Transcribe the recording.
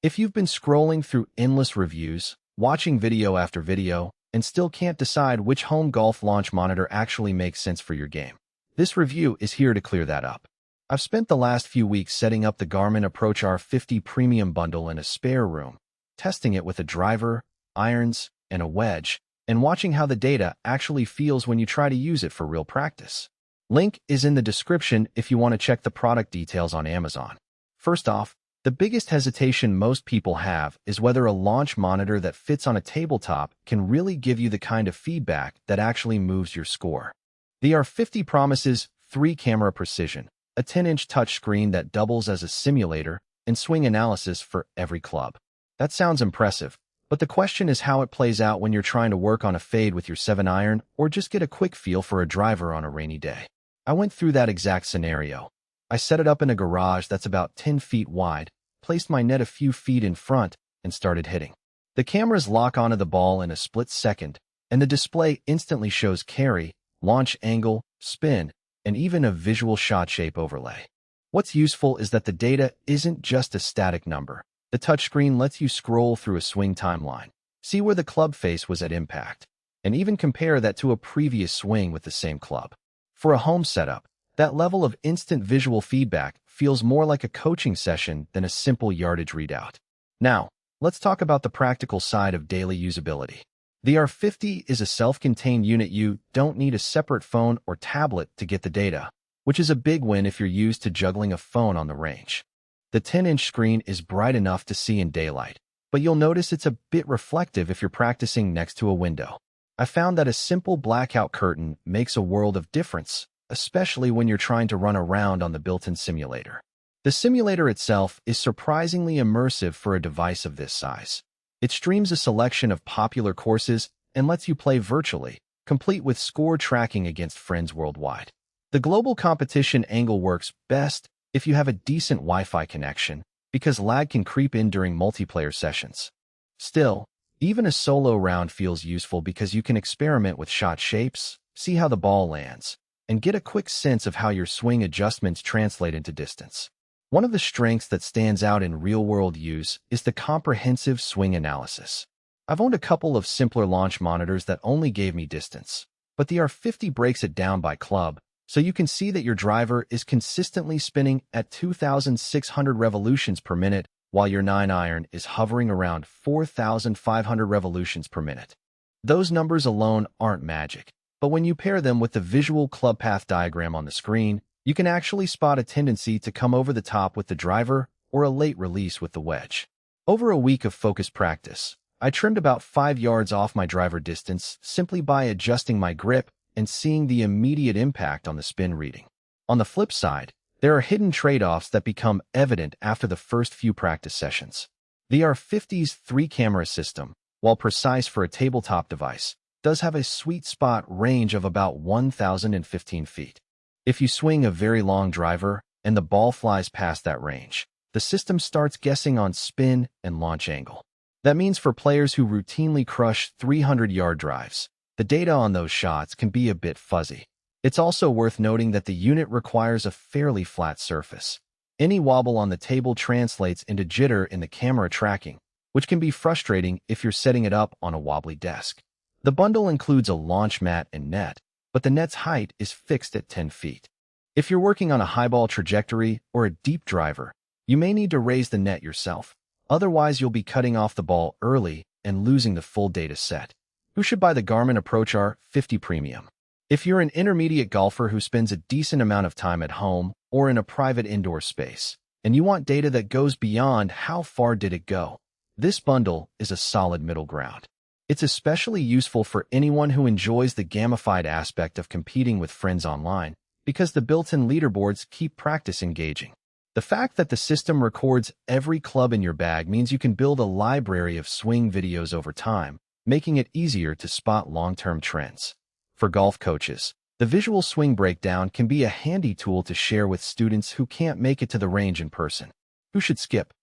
If you've been scrolling through endless reviews, watching video after video, and still can't decide which home golf launch monitor actually makes sense for your game, this review is here to clear that up. I've spent the last few weeks setting up the Garmin Approach R50 Premium Bundle in a spare room, testing it with a driver, irons, and a wedge, and watching how the data actually feels when you try to use it for real practice. Link is in the description if you want to check the product details on Amazon. First off, the biggest hesitation most people have is whether a launch monitor that fits on a tabletop can really give you the kind of feedback that actually moves your score. The R50 promises 3-camera precision, a 10-inch touchscreen that doubles as a simulator, and swing analysis for every club. That sounds impressive, but the question is how it plays out when you're trying to work on a fade with your 7-iron or just get a quick feel for a driver on a rainy day. I went through that exact scenario. I set it up in a garage that's about 10 feet wide, placed my net a few feet in front, and started hitting. The cameras lock onto the ball in a split second, and the display instantly shows carry, launch angle, spin, and even a visual shot shape overlay. What's useful is that the data isn't just a static number. The touchscreen lets you scroll through a swing timeline, see where the club face was at impact, and even compare that to a previous swing with the same club. For a home setup, that level of instant visual feedback feels more like a coaching session than a simple yardage readout. Now, let's talk about the practical side of daily usability. The R50 is a self-contained unit. You don't need a separate phone or tablet to get the data, which is a big win if you're used to juggling a phone on the range. The 10-inch screen is bright enough to see in daylight, but you'll notice it's a bit reflective if you're practicing next to a window. I found that a simple blackout curtain makes a world of difference, especially when you're trying to run around on the built-in simulator. The simulator itself is surprisingly immersive for a device of this size. It streams a selection of popular courses and lets you play virtually, complete with score tracking against friends worldwide. The global competition angle works best if you have a decent Wi-Fi connection, because lag can creep in during multiplayer sessions. Still, even a solo round feels useful because you can experiment with shot shapes, see how the ball lands, and get a quick sense of how your swing adjustments translate into distance. One of the strengths that stands out in real-world use is the comprehensive swing analysis. I've owned a couple of simpler launch monitors that only gave me distance, but the R50 breaks it down by club, so you can see that your driver is consistently spinning at 2,600 revolutions per minute, while your 9-iron is hovering around 4,500 revolutions per minute. Those numbers alone aren't magic, but when you pair them with the visual club path diagram on the screen, you can actually spot a tendency to come over the top with the driver or a late release with the wedge. Over a week of focused practice, I trimmed about 5 yards off my driver distance simply by adjusting my grip and seeing the immediate impact on the spin reading. On the flip side, there are hidden trade-offs that become evident after the first few practice sessions. The R50's 3-camera system, while precise for a tabletop device, does have a sweet spot range of about 1,015 feet. If you swing a very long driver and the ball flies past that range, the system starts guessing on spin and launch angle. That means for players who routinely crush 300-yard drives, the data on those shots can be a bit fuzzy. It's also worth noting that the unit requires a fairly flat surface. Any wobble on the table translates into jitter in the camera tracking, which can be frustrating if you're setting it up on a wobbly desk. The bundle includes a launch mat and net, but the net's height is fixed at 10 feet. If you're working on a high ball trajectory or a deep driver, you may need to raise the net yourself. Otherwise, you'll be cutting off the ball early and losing the full data set. Who should buy the Garmin Approach R50 Premium? If you're an intermediate golfer who spends a decent amount of time at home or in a private indoor space, and you want data that goes beyond how far did it go, this bundle is a solid middle ground. It's especially useful for anyone who enjoys the gamified aspect of competing with friends online, because the built-in leaderboards keep practice engaging. The fact that the system records every club in your bag means you can build a library of swing videos over time, making it easier to spot long-term trends. For golf coaches, the visual swing breakdown can be a handy tool to share with students who can't make it to the range in person. Who should skip?